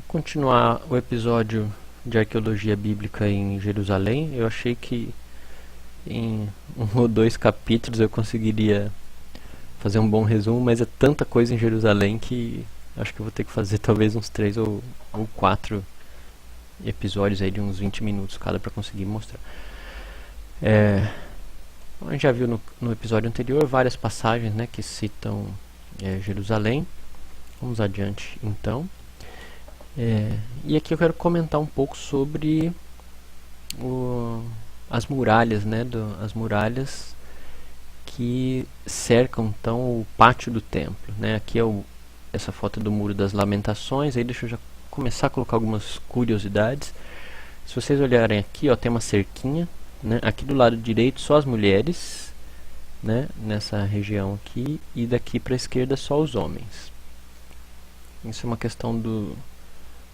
Continuar o episódio de arqueologia bíblica em Jerusalém. Eu achei que em um ou dois capítulos eu conseguiria fazer um bom resumo, mas é tanta coisa em Jerusalém que acho que eu vou ter que fazer talvez uns 3 ou 4 episódios aí de uns 20 minutos cada para conseguir mostrar. A gente já viu no episódio anterior várias passagens, né, que citam Jerusalém. Vamos adiante então. E aqui eu quero comentar um pouco sobre as muralhas, né, as muralhas que cercam então o pátio do templo, né? Aqui é essa foto do Muro das Lamentações. Aí deixa eu já começar a colocar algumas curiosidades. Se vocês olharem aqui, ó, tem uma cerquinha, né? Aqui do lado direito só as mulheres, né, nessa região aqui, e daqui para a esquerda só os homens. Isso é uma questão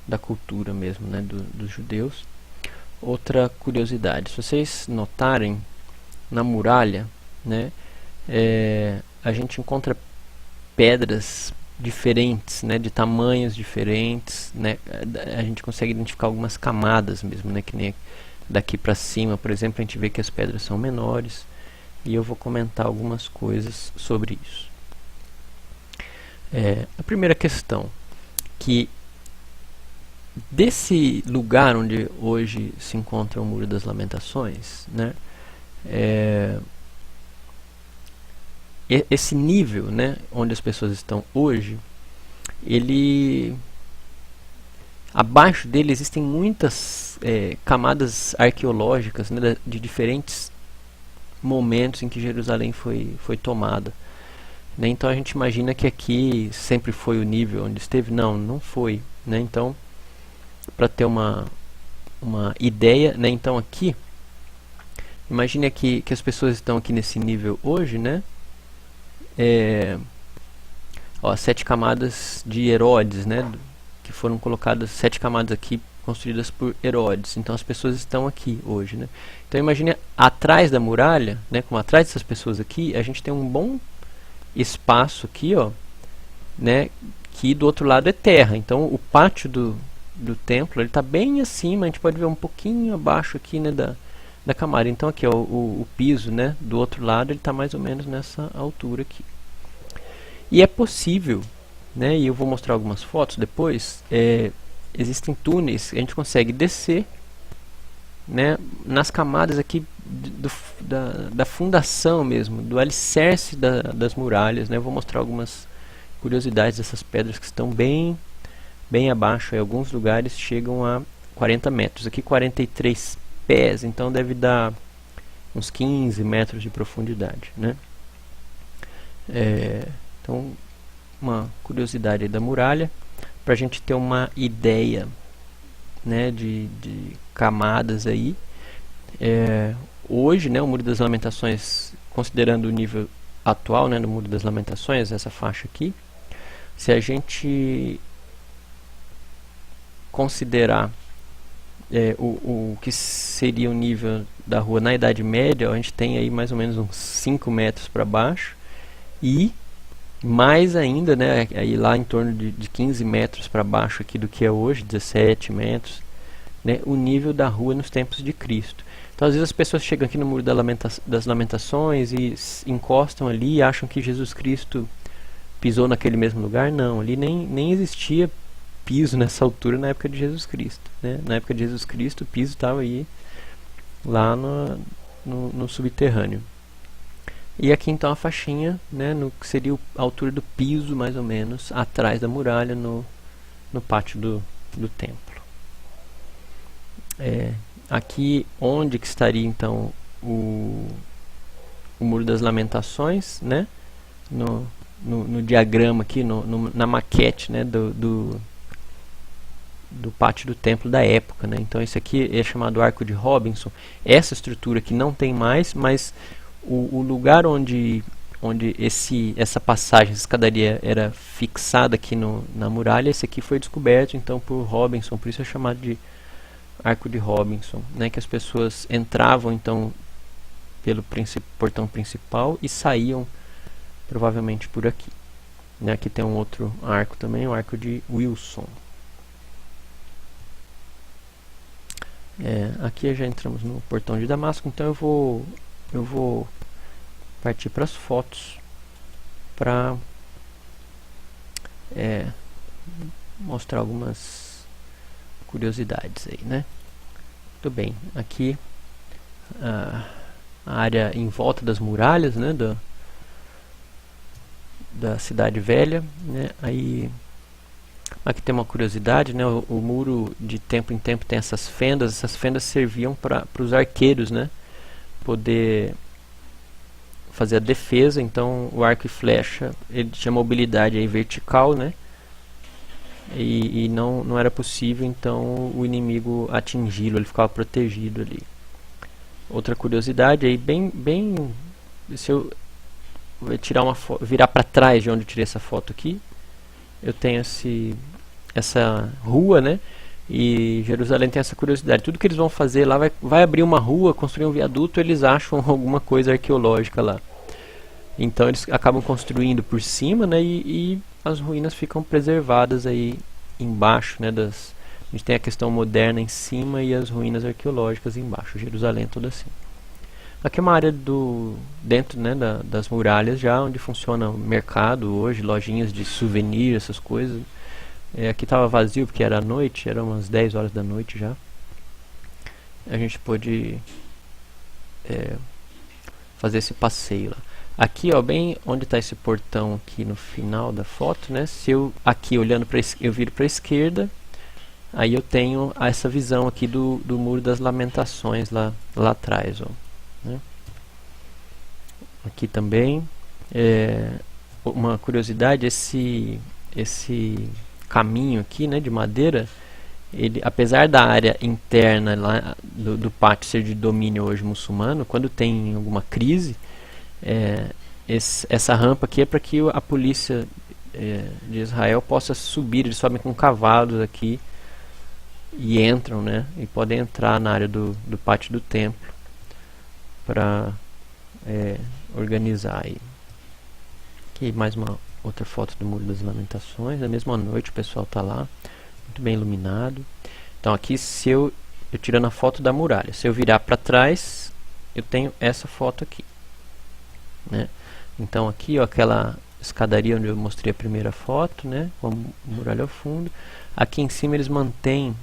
da cultura mesmo, né, dos judeus. Outra curiosidade, se vocês notarem na muralha, né, a gente encontra pedras diferentes, né, de tamanhos diferentes, né, a gente consegue identificar algumas camadas mesmo, né, que nem daqui para cima, por exemplo, a gente vê que as pedras são menores, e eu vou comentar algumas coisas sobre isso. A primeira questão, que desse lugar onde hoje se encontra o Muro das Lamentações, né, esse nível, né, onde as pessoas estão hoje, abaixo dele existem muitas camadas arqueológicas, né, de diferentes momentos em que Jerusalém foi tomada, né. Então a gente imagina que aqui sempre foi o nível onde esteve. Não foi, né. Então, para ter uma ideia, né, então aqui, imagine aqui que as pessoas estão aqui nesse nível hoje, né. Ó, 7 camadas de Herodes, né, que foram colocadas, 7 camadas aqui construídas por Herodes. Então as pessoas estão aqui hoje, né. Então imagine atrás da muralha, né, como atrás dessas pessoas aqui, a gente tem um bom espaço aqui, ó, né, que do outro lado é terra. Então o pátio do templo, ele está bem acima, a gente pode ver um pouquinho abaixo aqui, né, da camada. Então aqui, ó, o piso, né, do outro lado, ele está mais ou menos nessa altura aqui. E é possível, né, e eu vou mostrar algumas fotos depois, existem túneis, a gente consegue descer, né, nas camadas aqui da fundação mesmo, do alicerce das muralhas, né. Eu vou mostrar algumas curiosidades dessas pedras que estão bem abaixo. Em alguns lugares chegam a 40 metros, aqui 43 pés, então deve dar uns 15 metros de profundidade, né. Então, uma curiosidade aí da muralha, para a gente ter uma ideia, né, de camadas aí. Hoje, né, o Muro das Lamentações, considerando o nível atual, né, do Muro das Lamentações, essa faixa aqui, se a gente considerar o que seria o nível da rua na Idade Média, a gente tem aí mais ou menos uns 5 metros para baixo, e mais ainda, né, aí lá em torno de 15 metros para baixo aqui do que é hoje, 17 metros, né, o nível da rua nos tempos de Cristo. Então às vezes as pessoas chegam aqui no Muro das Lamentações e encostam ali e acham que Jesus Cristo pisou naquele mesmo lugar. Não, ali nem existia piso nessa altura na época de Jesus Cristo, né? Na época de Jesus Cristo o piso estava aí lá no subterrâneo. E aqui então a faixinha, né, no que seria a altura do piso mais ou menos, atrás da muralha, no pátio do templo. Aqui onde que estaria então o Muro das Lamentações, né? No diagrama aqui, na maquete, né, do pátio do templo da época, né? Então esse aqui é chamado Arco de Robinson. Essa estrutura aqui não tem mais, mas o lugar onde essa passagem, essa escadaria era fixada aqui na muralha, esse aqui foi descoberto então por Robinson, por isso é chamado de Arco de Robinson, né? Que as pessoas entravam então pelo portão principal e saíam provavelmente por aqui, né? Aqui tem um outro arco também, o Arco de Wilson. Aqui já entramos no portão de Damasco, então eu vou partir para as fotos para mostrar algumas curiosidades aí, né? Muito bem, aqui a área em volta das muralhas, né, da cidade velha, né? Aí aqui tem uma curiosidade, né? O muro de tempo em tempo tem essas fendas serviam para os arqueiros, né, poder fazer a defesa. Então o arco e flecha, ele tinha mobilidade aí vertical, né, e não era possível então o inimigo atingi-lo, ele ficava protegido ali. Outra curiosidade aí, se eu tirar virar para trás de onde eu tirei essa foto aqui, eu tenho essa rua, né? E Jerusalém tem essa curiosidade. Tudo que eles vão fazer lá vai abrir uma rua, construir um viaduto, eles acham alguma coisa arqueológica lá. Então eles acabam construindo por cima, né? E as ruínas ficam preservadas aí embaixo, né? A gente tem a questão moderna em cima e as ruínas arqueológicas embaixo. Jerusalém é toda assim. Aqui é uma área dentro, né, das muralhas já, onde funciona o mercado hoje, lojinhas de souvenir, essas coisas. Aqui estava vazio porque era noite, eram umas 10 horas da noite já. A gente pôde fazer esse passeio lá. Aqui, ó, bem onde está esse portão aqui no final da foto, né? Se eu aqui olhando eu viro para a esquerda, aí eu tenho essa visão aqui do Muro das Lamentações lá atrás, ó, né? Aqui também uma curiosidade, esse caminho aqui, né, de madeira, ele, apesar da área interna lá do pátio ser de domínio hoje muçulmano, quando tem alguma crise, essa rampa aqui é para que a polícia de Israel possa subir. Eles sobem com cavalos aqui e entram, né, e podem entrar na área do pátio do templo para organizar aí. Aqui mais uma outra foto do Muro das Lamentações. Na mesma noite o pessoal está lá, muito bem iluminado. Então aqui, se eu tirando a foto da muralha, se eu virar para trás, eu tenho essa foto aqui, né? Então aqui, ó, aquela escadaria onde eu mostrei a primeira foto, né, com a muralha ao fundo. Aqui em cima eles mantêm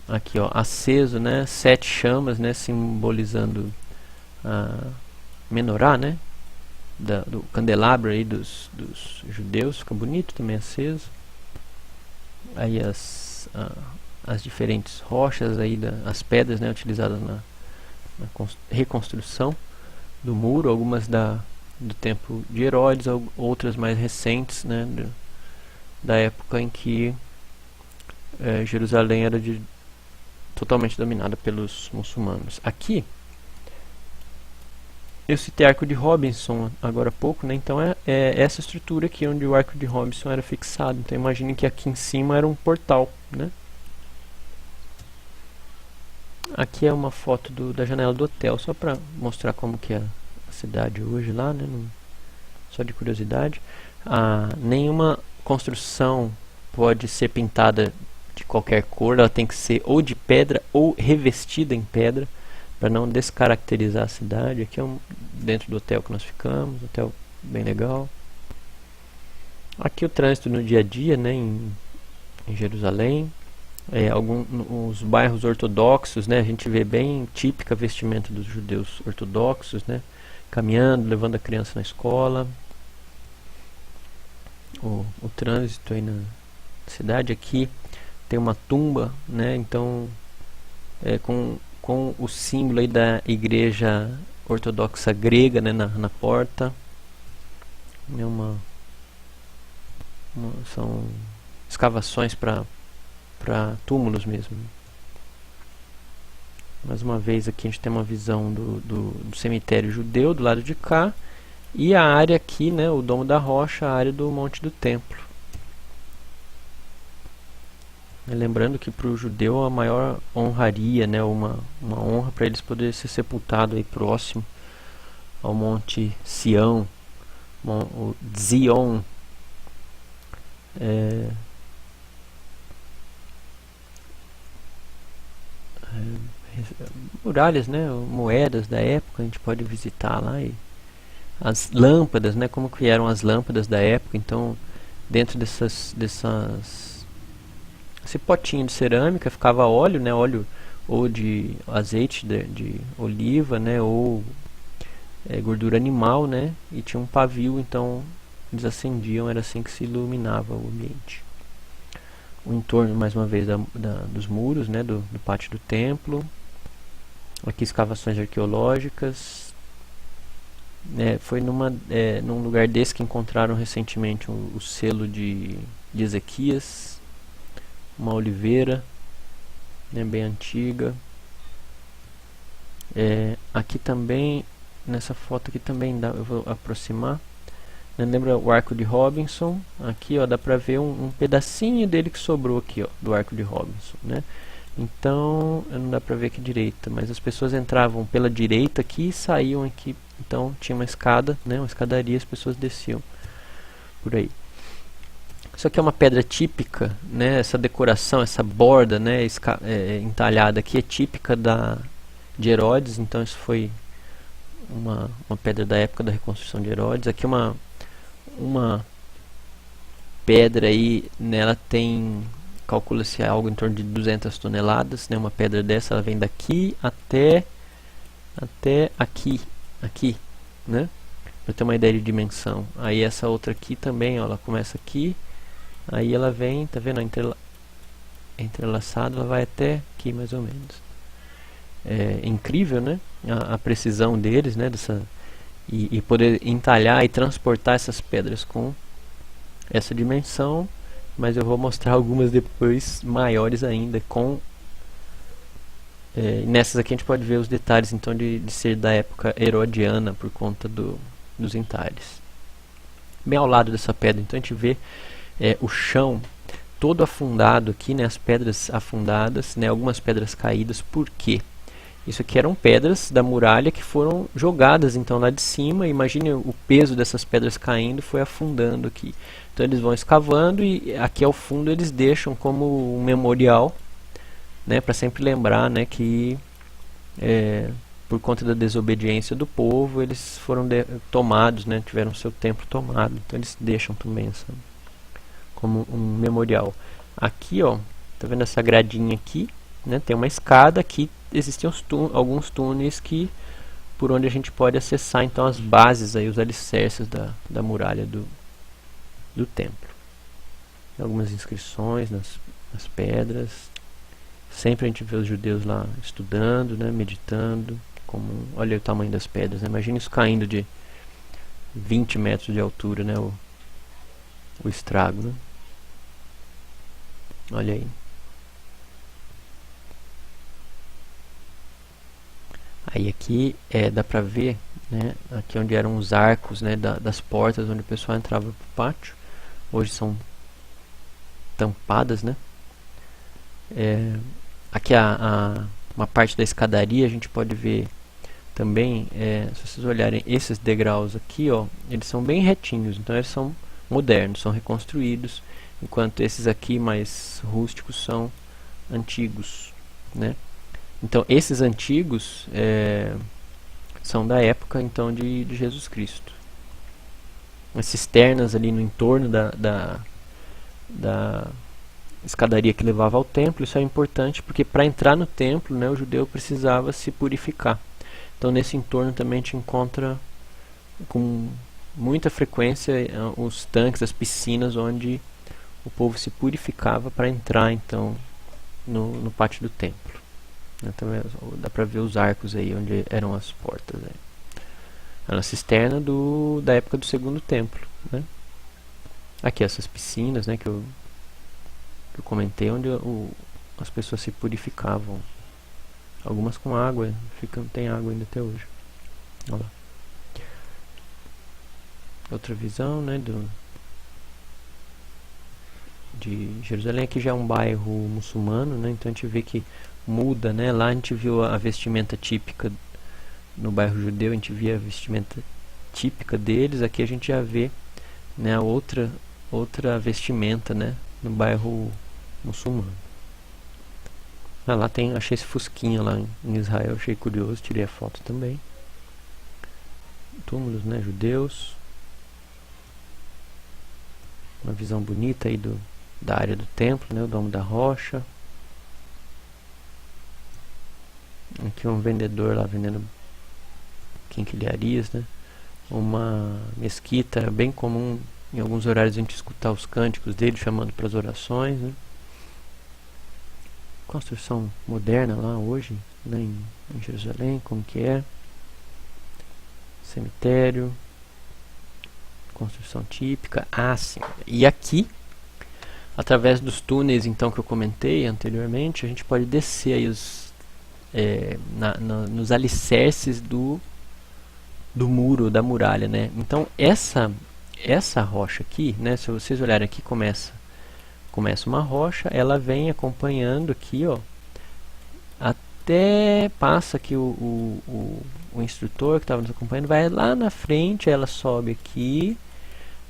aqui, ó, aceso, né, 7 chamas, né, simbolizando a menorá, né, do candelabro aí dos judeus. Fica bonito também aceso. Aí as diferentes rochas aí, as pedras, né, utilizadas na reconstrução do muro, algumas do tempo de Herodes, outras mais recentes, né, da época em que Jerusalém era totalmente dominada pelos muçulmanos. Aqui eu citei Arco de Robinson agora há pouco, né? Então é essa estrutura aqui onde o Arco de Robinson era fixado. Então imagine que aqui em cima era um portal, né? Aqui é uma foto da janela do hotel, só para mostrar como que é a cidade hoje lá, né? Só de curiosidade. Nenhuma construção pode ser pintada de qualquer cor, ela tem que ser ou de pedra ou revestida em pedra, para não descaracterizar a cidade. Aqui é dentro do hotel que nós ficamos, hotel bem legal. Aqui o trânsito no dia a dia, né, em Jerusalém. Os bairros ortodoxos, né, a gente vê bem típica vestimenta dos judeus ortodoxos, né, caminhando, levando a criança na escola. O trânsito aí na cidade. Aqui tem uma tumba, né, então com o símbolo aí da igreja ortodoxa grega, né, na porta. São escavações para túmulos mesmo. Mais uma vez aqui a gente tem uma visão do cemitério judeu do lado de cá, e a área aqui, né, o Domo da Rocha, a área do Monte do Templo. Lembrando que para o judeu a maior honraria, né, uma honra para eles poderem ser sepultados aí próximo ao Monte Sião, o Zion. muralhas, né, moedas da época, a gente pode visitar lá, e as lâmpadas, né, como que eram as lâmpadas da época. Então, dentro esse potinho de cerâmica ficava óleo, né, óleo ou de azeite de oliva, né, ou gordura animal, né, e tinha um pavio, então eles acendiam, era assim que se iluminava o ambiente. O entorno, mais uma vez, dos muros, né, do pátio do templo. Aqui escavações arqueológicas. Foi num lugar desse que encontraram recentemente o selo de Ezequias, uma oliveira, né, bem antiga. Aqui também, nessa foto aqui também eu vou aproximar. Lembra o arco de Robinson? Aqui, ó, dá pra ver um pedacinho dele que sobrou aqui, ó, do arco de Robinson, né? Então, não dá pra ver aqui direita, mas as pessoas entravam pela direita aqui e saíam aqui. Então, tinha uma escada, né, uma escadaria, as pessoas desciam por aí. Isso aqui é uma pedra típica, né? Essa decoração, essa borda, né, entalhada aqui é típica de Herodes. Então, isso foi uma pedra da época da reconstrução de Herodes. Aqui uma pedra aí, nela tem, calcula-se algo em torno de 200 toneladas, né? Uma pedra dessa, ela vem daqui até aqui, né? Para ter uma ideia de dimensão. Aí essa outra aqui também, ó, ela começa aqui, aí ela vem, tá vendo? Entrelaçada, ela vai até aqui mais ou menos. É incrível, né? A precisão deles, né? E poder entalhar e transportar essas pedras com essa dimensão, mas eu vou mostrar algumas depois maiores ainda. Nessas aqui a gente pode ver os detalhes então de ser da época herodiana por conta dos entalhes. Bem ao lado dessa pedra, então a gente vê o chão todo afundado aqui, né? As pedras afundadas, né? Algumas pedras caídas. Por quê? Isso aqui eram pedras da muralha que foram jogadas então lá de cima. Imagine o peso dessas pedras caindo, foi afundando aqui. Então eles vão escavando e aqui ao fundo eles deixam como um memorial, né, para sempre lembrar, né, que por conta da desobediência do povo eles foram tomados, né, tiveram seu templo tomado. Então eles deixam também como um memorial. Aqui, ó, tá vendo essa gradinha aqui? Né, tem uma escada aqui, existem alguns túneis por onde a gente pode acessar então as bases, aí, os alicerces da muralha do templo. Algumas inscrições nas pedras. Sempre a gente vê os judeus lá estudando, né, meditando. Olha o tamanho das pedras, né? Imagina isso caindo de 20 metros de altura, né, o estrago, né? Olha aí. Aí aqui dá pra ver, né, aqui onde eram os arcos, né, das portas onde o pessoal entrava pro pátio. Hoje são tampadas, né? Aqui uma parte da escadaria a gente pode ver também, se vocês olharem esses degraus aqui, ó, eles são bem retinhos, então eles são modernos, são reconstruídos, enquanto esses aqui mais rústicos são antigos, né? Então esses antigos são da época então de Jesus Cristo. As cisternas ali no entorno da escadaria que levava ao templo, isso é importante porque para entrar no templo, né, o judeu precisava se purificar. Então nesse entorno também a gente encontra com muita frequência os tanques, as piscinas onde o povo se purificava para entrar então no pátio do templo. Também dá para ver os arcos aí onde eram as portas. Era a cisterna da época do segundo templo, né? Aqui essas piscinas, né, que eu comentei, onde as pessoas se purificavam. Algumas com água, tem água ainda até hoje. Olha lá. Outra visão, né, de Jerusalém. Aqui já é um bairro muçulmano, né, então a gente vê que muda, né? Lá a gente viu a vestimenta típica no bairro judeu, a gente via a vestimenta típica deles. Aqui a gente já vê, né, outra vestimenta, né, no bairro muçulmano. Ah, lá tem, achei esse fusquinha lá em Israel, achei curioso, tirei a foto também. Túmulos, né, judeus. Uma visão bonita aí da área do templo, né, o Domo da Rocha. Aqui um vendedor lá vendendo quinquilharias, né? Uma mesquita bem comum em alguns horários a gente escutar os cânticos dele chamando para as orações, né? Construção moderna lá hoje, né, em Jerusalém, como que é? Cemitério, construção típica. Ah, sim. E aqui, através dos túneis então que eu comentei anteriormente, a gente pode descer aí nos alicerces do muro, da muralha, né? Então essa rocha aqui, né? Se vocês olharem aqui, começa uma rocha, ela vem acompanhando aqui, ó, até passa aqui o instrutor que estava nos acompanhando, vai lá na frente, ela sobe aqui,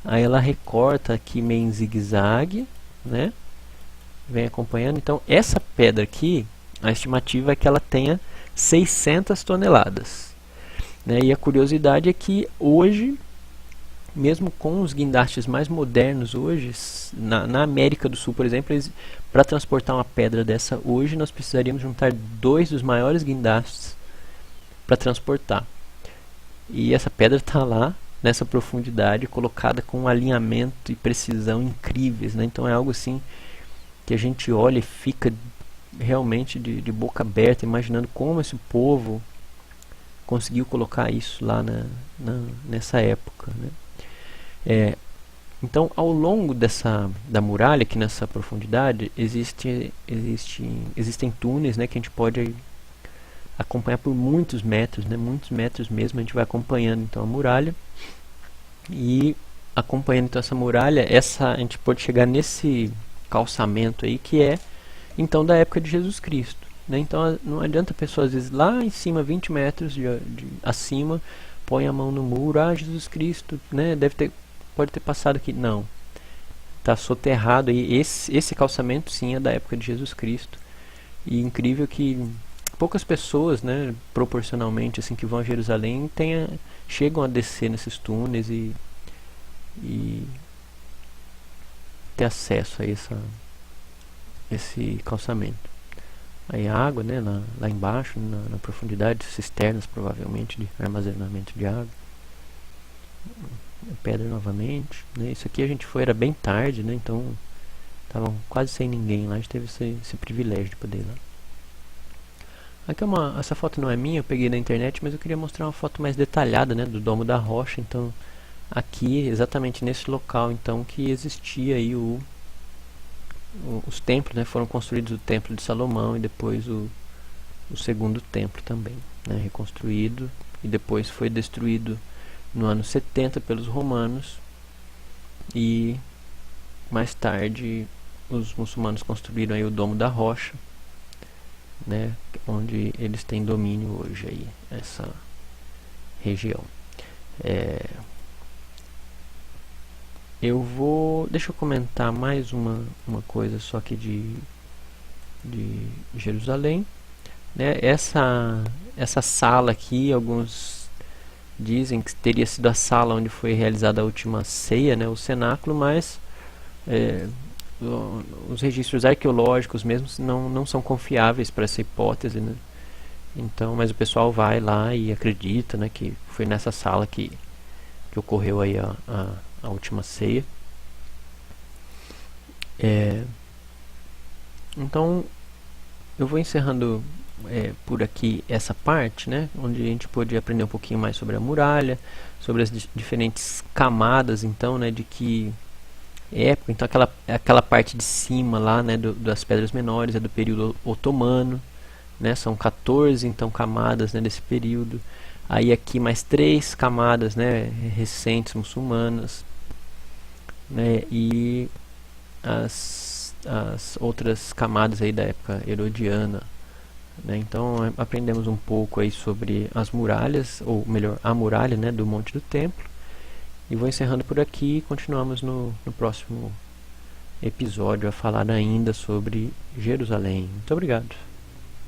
aí ela recorta aqui meio em zigue-zague, né? Vem acompanhando. Então essa pedra aqui, a estimativa é que ela tenha 600 toneladas. Né? E a curiosidade é que hoje, mesmo com os guindastes mais modernos hoje, na América do Sul, por exemplo, para transportar uma pedra dessa hoje, nós precisaríamos juntar 2 dos maiores guindastes para transportar. E essa pedra está lá, nessa profundidade, colocada com um alinhamento e precisão incríveis. Né? Então é algo assim que a gente olha e fica realmente de boca aberta, imaginando como esse povo conseguiu colocar isso lá nessa época, né? Então, ao longo da muralha, aqui nessa profundidade, existem túneis, né, que a gente pode acompanhar por muitos metros, né, muitos metros mesmo. A gente vai acompanhando então a muralha e acompanhando então essa muralha, a gente pode chegar nesse calçamento aí que é então da época de Jesus Cristo. Né? Então não adianta a pessoa às vezes lá em cima, 20 metros acima, põe a mão no muro, Jesus Cristo, né? Pode ter passado aqui. Não, está soterrado aí. Esse calçamento sim é da época de Jesus Cristo. E incrível que poucas pessoas, né, proporcionalmente assim, que vão a Jerusalém chegam a descer nesses túneis e ter acesso a esse calçamento. Aí a água, né, lá embaixo, na profundidade, cisternas provavelmente de armazenamento de água. Pedra novamente, né? Isso aqui a gente foi, era bem tarde, né? Então estavam quase sem ninguém lá, a gente teve esse privilégio de poder ir lá. Aqui essa foto não é minha, eu peguei na internet, mas eu queria mostrar uma foto mais detalhada, né, do Domo da Rocha. Então aqui, exatamente nesse local então que existia aí os templos, né? Foram construídos o Templo de Salomão e depois o segundo templo também, né? Reconstruído, e depois foi destruído no ano 70 pelos romanos, e mais tarde os muçulmanos construíram aí o Domo da Rocha, né? Onde eles têm domínio hoje aí, essa região. Deixa eu comentar mais uma coisa só aqui de Jerusalém, né? Essa sala aqui, alguns dizem que teria sido a sala onde foi realizada a última ceia, né? O cenáculo, mas os registros arqueológicos mesmo não são confiáveis para essa hipótese, né? Então, mas o pessoal vai lá e acredita, né, que foi nessa sala que ocorreu aí a última ceia. Então eu vou encerrando por aqui essa parte, né, onde a gente pôde aprender um pouquinho mais sobre a muralha, sobre as diferentes camadas, então, né, de que época. Então aquela parte de cima lá, né, das pedras menores é do período otomano, né, são 14 então camadas, né, desse período. Aí aqui mais 3 camadas, né, recentes muçulmanas, né, e as outras camadas aí da época herodiana, né. Então aprendemos um pouco aí sobre as muralhas, ou melhor, a muralha, né, do Monte do Templo. E vou encerrando por aqui e continuamos no próximo episódio a falar ainda sobre Jerusalém. Muito obrigado.